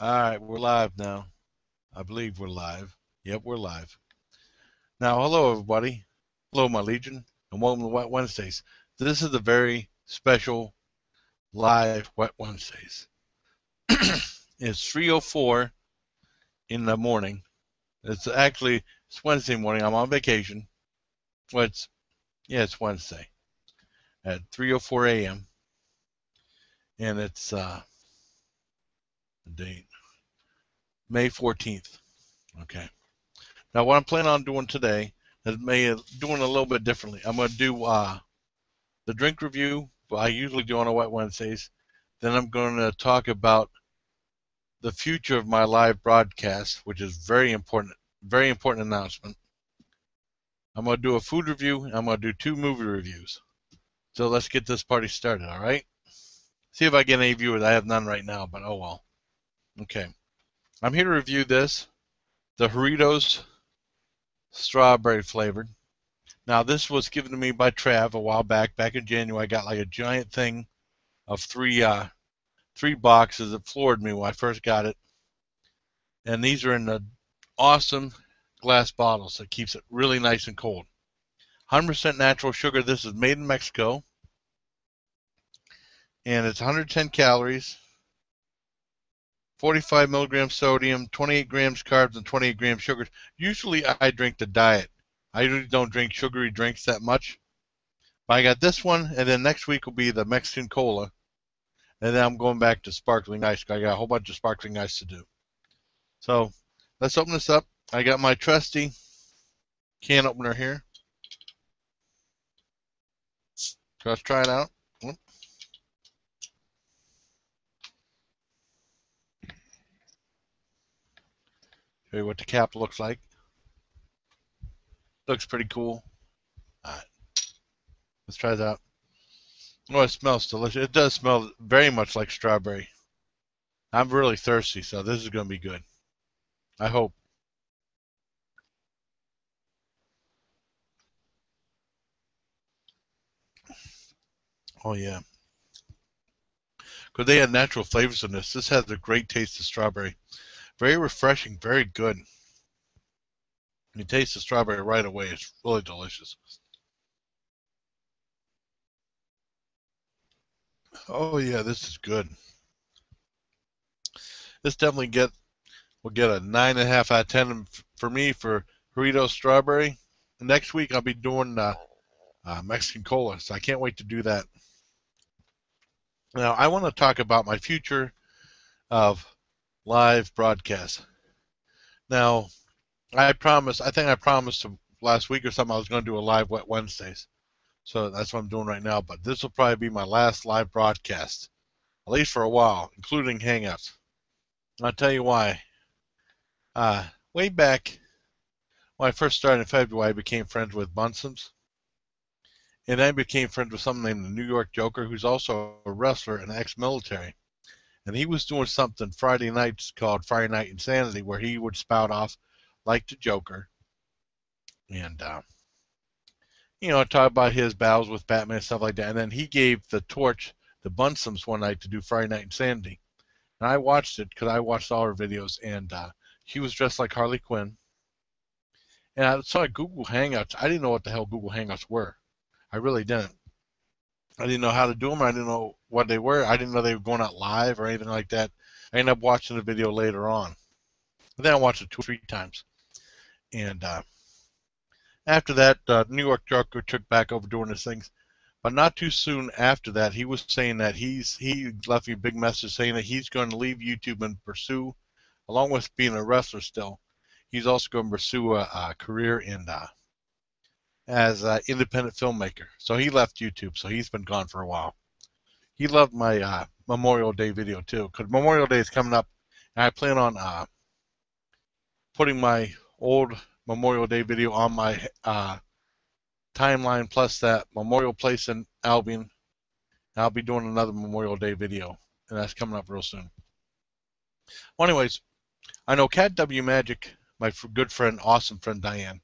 All right, we're live now. I believe we're live. Yep, we're live. Now, hello, everybody. Hello, my Legion, and welcome to Wet Wednesdays. This is a very special live Wet Wednesdays. It's 3:04 in the morning. It's Wednesday morning. I'm on vacation. Well, it's Wednesday at 3:04 a.m. and it's the date May 14th. Okay. Now, what I'm planning on doing today is doing a little bit differently. I'm going to do the drink review I usually do on a Wet Wednesdays. Then I'm going to talk about the future of my live broadcast, which is very important announcement. I'm going to do a food review. I'm going to do 2 movie reviews. So let's get this party started, all right? See if I get any viewers. I have none right now, but oh well. Okay. I'm here to review the Jarritos strawberry flavored. Now, this was given to me by Trav a while back in January. I got like a giant thing of three boxes. It floored me when I first got it. And these are in the awesome glass bottles that keeps it really nice and cold. 100% natural sugar. This is made in Mexico. And it's 110 calories, 45 milligrams sodium, 28 grams carbs, and 28 grams sugar. Usually I drink the diet. I usually don't drink sugary drinks that much. But I got this one, and then next week will be the Mexican cola. And then I'm going back to sparkling ice. I got a whole bunch of sparkling ice to do. So let's open this up. I got my trusty can opener here. So let's try it out. Show you what the cap looks like. Looks pretty cool. All right. Let's try that out. Oh, it smells delicious. It does smell very much like strawberry. I'm really thirsty, so this is going to be good. I hope. Oh, yeah. Because they had natural flavors in this. This has a great taste of strawberry. Very refreshing, very good. You taste the strawberry right away. It's really delicious. Oh, yeah, this is good. This definitely will get a 9.5 out of 10 for me for Jarritos strawberry. Next week I'll be doing Mexican cola, so I can't wait to do that. Now I want to talk about my future of live broadcasts. Now I think I promised last week or something I was going to do a live Wet Wednesdays, so that's what I'm doing right now. But this will probably be my last live broadcast, at least for a while, including Hangouts. I'll tell you why. Way back when I first started in February, I became friends with Buncems. And I became friends with someone named the New York Joker, who's also a wrestler and ex-military. And he was doing something Friday nights called Friday Night Insanity, where he would spout off like the Joker. And, talk about his battles with Batman and stuff like that. And then he gave the torch to Buncems one night to do Friday Night Insanity. And I watched it because I watched all her videos. And he was dressed like Harley Quinn. And I saw Google Hangouts. I didn't know what the hell Google Hangouts were. I really didn't. I didn't know how to do them. I didn't know what they were. I didn't know they were going out live or anything like that. I ended up watching the video later on. But then I watched it 2 or 3 times. And after that, New York Joker took back over doing his things. But not too soon after that, he was saying that he left me a big message saying that he's going to leave YouTube and pursue, along with being a wrestler still, he's also going to pursue a career in as an independent filmmaker. So he left YouTube, so he's been gone for a while. He loved my Memorial Day video too, because Memorial Day is coming up, and I plan on putting my old Memorial Day video on my timeline, plus that Memorial Place in Albion. I'll be doing another Memorial Day video, and that's coming up real soon. Well, anyways, I know Cat W Magic, my good friend, awesome friend Diane,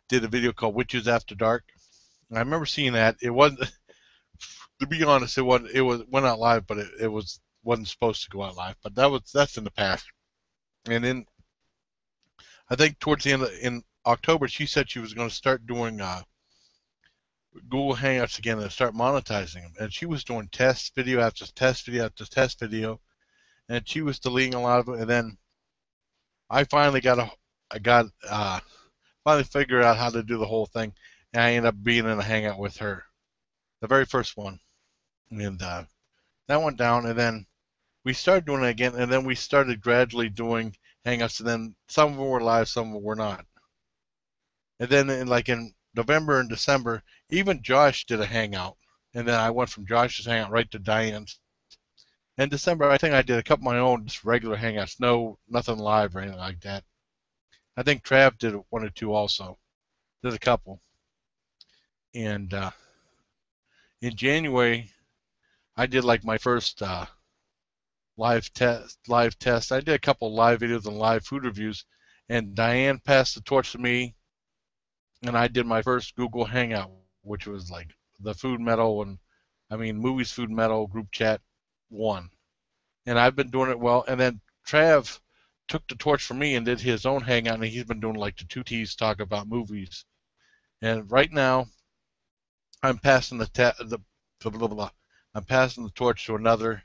did a video called Witches After Dark. And I remember seeing that. It wasn't, to be honest, it went out live, but it was wasn't supposed to go out live, but that's in the past. And then I think towards the end in October, she said she was going to start doing Google Hangouts again and start monetizing them. And she was doing test video after test video after test video, and she was deleting a lot of it. And then I finally finally figured out how to do the whole thing, and I ended up being in a hangout with her, the very first one, and that went down. And then we started doing it again, and then we started gradually doing hangouts, and then some of them were live, some of them were not. And then in November and December, even Josh did a hangout, and then I went from Josh's hangout right to Diane's. In December, I think I did a couple of my own just regular hangouts, nothing live or anything like that. I think Trav did one or two also. Did a couple. And in January, I did like my first live test. I did a couple live videos and live food reviews, and Diane passed the torch to me, and I did my first Google Hangout, which was like the Food Metal Movies Food Metal group chat 1. And I've been doing it well. And then Trav took the torch from me and did his own hangout, and he's been doing like the 2Ts talk about movies. And right now, I'm passing I'm passing the torch to another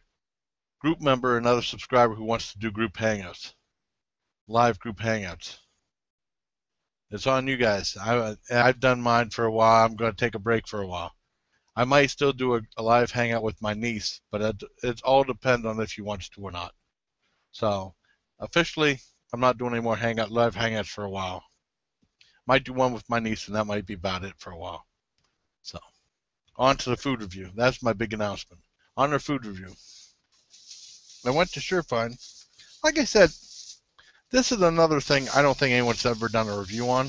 group member, another subscriber who wants to do group hangouts, live group hangouts. It's on you guys. I've done mine for a while. I'm going to take a break for a while. I might still do a live hangout with my niece, but it all depends on if she wants to or not. So officially, I'm not doing any more live hangouts for a while. Might do one with my niece, and that might be about it for a while. So on to the food review. That's my big announcement. On our food review. I went to Shurfine. Like I said, this is another thing I don't think anyone's ever done a review on.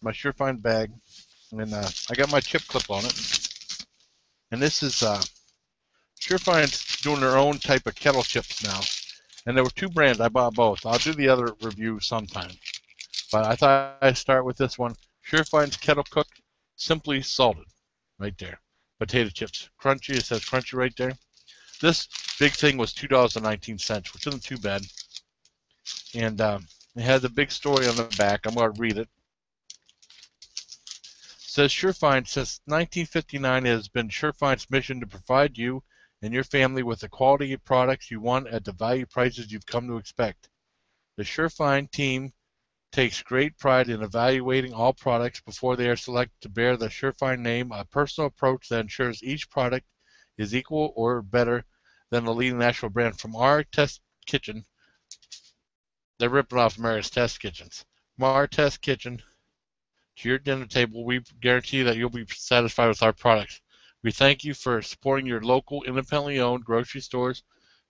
My Shurfine bag. And I got my chip clip on it. And this is Shurfine's doing their own type of kettle chips now. And there were 2 brands. I bought both. I'll do the other review sometime. But I thought I'd start with this one. Shurfine's Kettle Cook Simply Salted. Right there. Potato chips. Crunchy. It says crunchy right there. This big thing was $2.19, which isn't too bad. And it has a big story on the back. I'm going to read it. It says Shurfine, since 1959, it has been Shurfine's mission to provide you and your family with the quality of products you want at the value prices you've come to expect. The Shurfine team takes great pride in evaluating all products before they are selected to bear the Shurfine name, a personal approach that ensures each product is equal or better than the leading national brand. From our test kitchen, they're ripping off Myra's test kitchens. From our test kitchen to your dinner table, we guarantee that you'll be satisfied with our products. We thank you for supporting your local, independently owned grocery stores,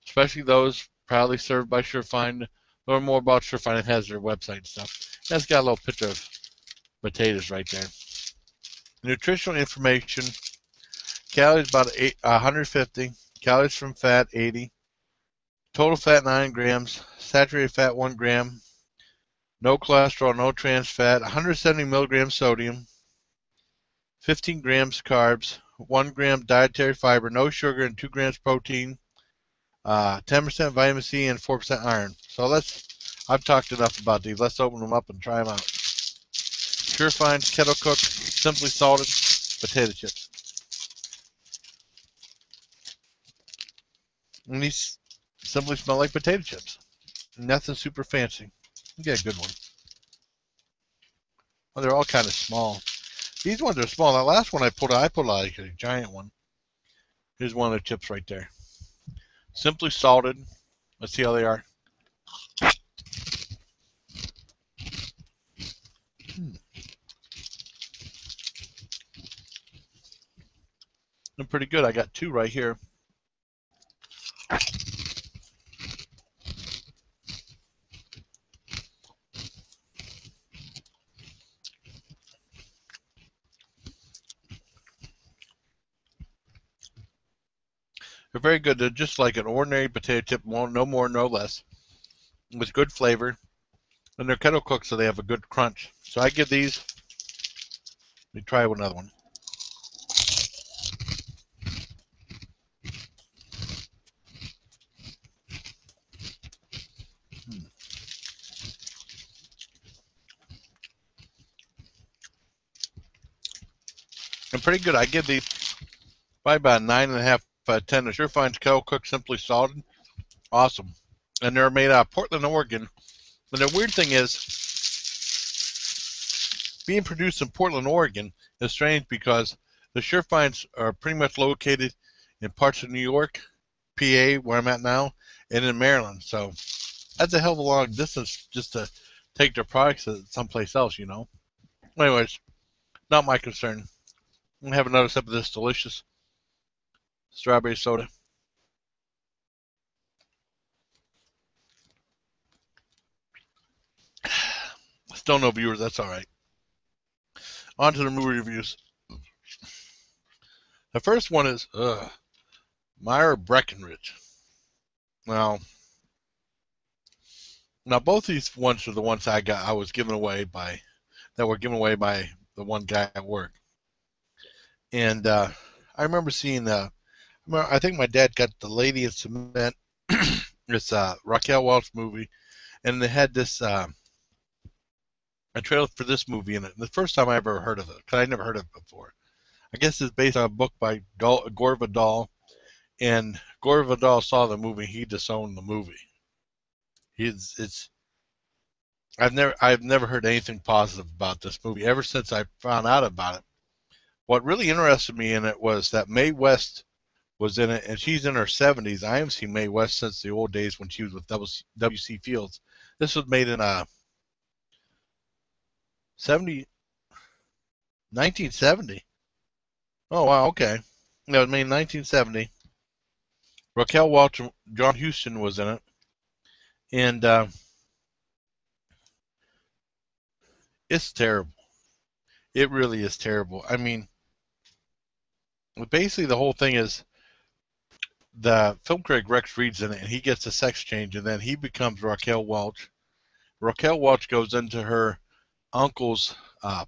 especially those proudly served by Shurfine. Learn more about Shurfine. It has their website and stuff. That's got a little picture of potatoes right there. Nutritional information. Calories about 150. Calories from fat 80. Total fat 9 grams. Saturated fat 1 gram. No cholesterol, no trans fat, 170 milligrams sodium, 15 grams carbs, 1 gram dietary fiber, no sugar, and 2 grams protein, 10% vitamin C, and 4% iron. So I've talked enough about these. Let's open them up and try them out. Shurfine's Kettle Cook Simply Salted Potato Chips. And these simply smell like potato chips. Nothing super fancy. You get a good one. Oh, they're all kind of small. These ones are small. That last one I pulled out like a giant one. Here's one of the chips right there. Simply salted. Let's see how they are. They're pretty good. I got 2 right here. They're very good. They're just like an ordinary potato chip, no more, no less, with good flavor. And they're kettle cooked, so they have a good crunch. So I give these. Let me try another one. And pretty good. I give these probably about 9.5 out of 10. The Shurfine's Kettle Cooked Simply Salted. Awesome. And they're made out of Portland, Oregon. And the weird thing is, being produced in Portland, Oregon is strange because the Shurfines are pretty much located in parts of New York, PA, where I'm at now, and in Maryland. So that's a hell of a long distance just to take their products to someplace else, you know. Anyways, not my concern. I'm going to have another sip of this delicious strawberry soda. Still no viewers, that's all right. On to the movie reviews. The first one is Myra Breckenridge. Now both these ones are the ones I was given away by that were given away by the one guy at work. And I remember seeing I think my dad got The Lady in Cement. It's a Raquel Welch movie, and they had this a trailer for this movie in it. The first time I ever heard of it, because I never heard of it before. I guess it's based on a book by Gore Vidal, and Gore Vidal saw the movie. He disowned the movie. I've never heard anything positive about this movie ever since I found out about it. What really interested me in it was that Mae West was in it, and she's in her 70s. I haven't seen Mae West since the old days when she was with W.C. Fields. This was made in 1970. Oh, wow, okay. It was made in 1970. Raquel Welch and John Huston was in it. And it's terrible. It really is terrible. I mean, basically the whole thing is the film critic Rex Reed's in it, and he gets a sex change, and then he becomes Raquel Welch. Raquel Welch goes into her uncle's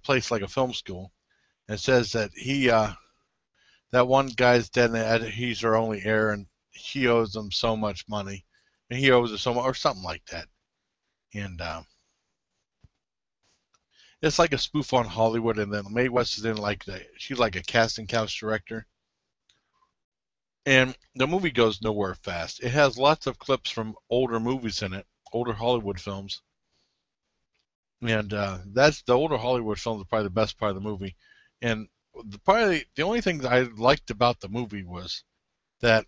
place, like a film school, and says that that one guy's dead and he's her only heir, and she owes him so much money, and he owes her so much, or something like that. And it's like a spoof on Hollywood, and then Mae West is in she's like a casting couch director. And the movie goes nowhere fast. It has lots of clips from older movies in it, older Hollywood films. And that's the older Hollywood films are probably the best part of the movie. And probably the only thing that I liked about the movie was that,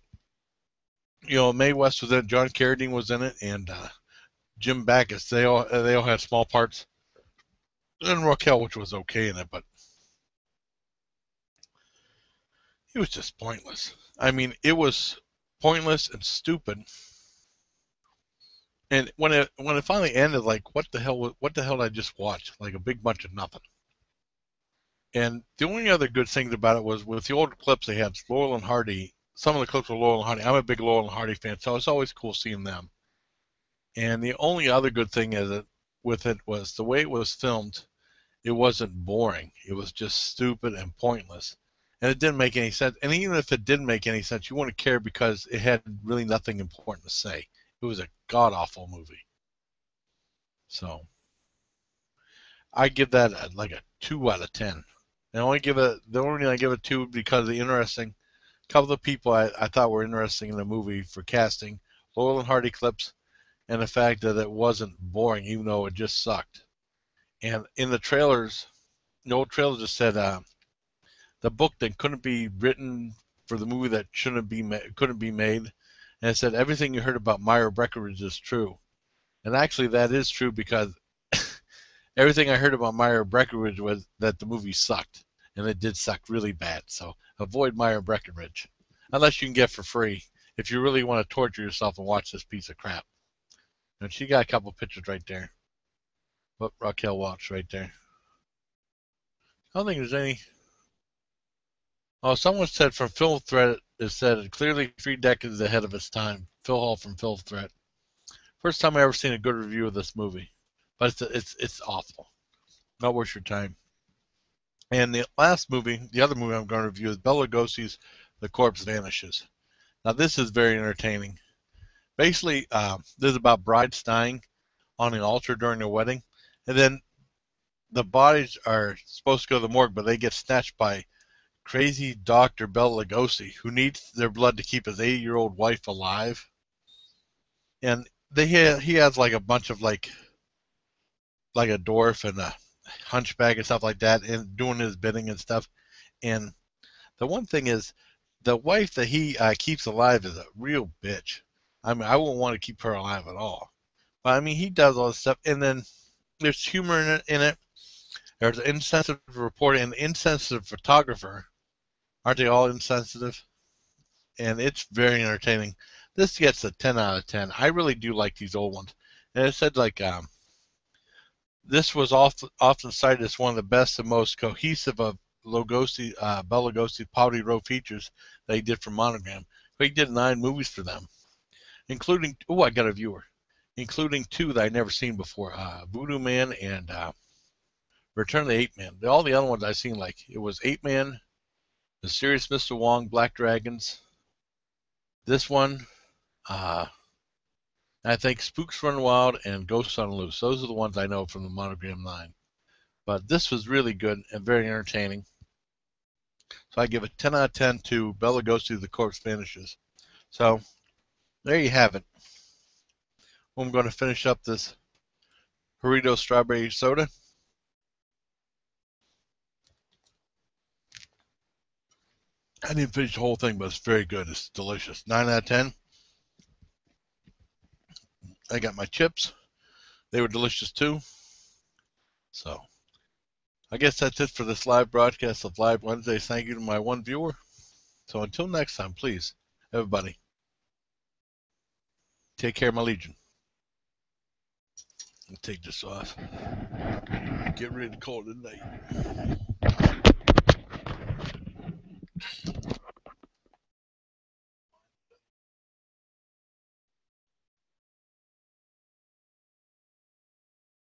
Mae West was in it, John Carradine was in it, and Jim Backus. They all had small parts. And Raquel, which was okay in it, but it was just pointless. I mean, it was pointless and stupid. And when it finally ended, like, what the hell did I just watch? Like a big bunch of nothing. And the only other good thing about it was with the older clips they had Laurel and Hardy. Some of the clips were Laurel and Hardy. I'm a big Laurel and Hardy fan, so it's always cool seeing them. And the only other good thing with it was the way it was filmed. It wasn't boring. It was just stupid and pointless. And it didn't make any sense. And even if it didn't make any sense, you wouldn't care because it had really nothing important to say. It was a god-awful movie. So I give that like a 2 out of 10. And the only reason I give it 2 because of the interesting couple of people I thought were interesting in the movie for casting, Laurel and Hardy clips, and the fact that it wasn't boring, even though it just sucked. And in the trailers, the old trailer just said the book that couldn't be written for the movie that couldn't be made, and it said everything you heard about Myra Breckenridge is true. And actually, that is true because everything I heard about Myra Breckenridge was that the movie sucked, and it did suck really bad. So avoid Myra Breckenridge, unless you can get it for free if you really want to torture yourself and watch this piece of crap. And she got a couple pictures right there. But Raquel Welch right there. I don't think there's any. Oh, someone said from Film Threat, it said clearly 3 decades ahead of its time. Phil Hall from Film Threat. First time I ever seen a good review of this movie, but it's awful. Not worth your time. And the last movie, the other movie I'm going to review is Bela Lugosi's The Corpse Vanishes. Now this is very entertaining. Basically, this is about brides dying on the altar during their wedding, and then the bodies are supposed to go to the morgue, but they get snatched by crazy Dr. Bela Lugosi, who needs their blood to keep his 80-year-old wife alive. And he has like a bunch of like a dwarf and a hunchback and stuff like that, and doing his bidding and stuff. And the one thing is, the wife that he keeps alive is a real bitch. I mean, I wouldn't want to keep her alive at all. But I mean, he does all this stuff, and then there's humor in it. There's an insensitive reporter and an insensitive photographer. Aren't they all insensitive? And it's very entertaining. This gets a 10 out of 10. I really do like these old ones. And it said like this was often cited as one of the best and most cohesive of Bela Lugosi Poverty Row features that he did for Monogram. He did 9 movies for them, including, I got a viewer, including 2 that I'd never seen before, Voodoo Man and Return of the Ape Man. All the other ones I've seen, like, it was Ape Man, The Serious Mr. Wong, Black Dragons, this one, I think Spooks Run Wild and Ghosts on Loose. Those are the ones I know from the Monogram 9. But this was really good and very entertaining. So I give it 10 out of 10 to Bela Lugosi, The Corpse Vanishes. So there you have it. I'm going to finish up this Jarritos strawberry soda. I didn't finish the whole thing, but it's very good. It's delicious. 9 out of 10. I got my chips. They were delicious too. So I guess that's it for this live broadcast of Live Wednesdays. Thank you to my one viewer. So until next time, please, everybody, take care, my legion. I'll take this off. Get ready to call it a night.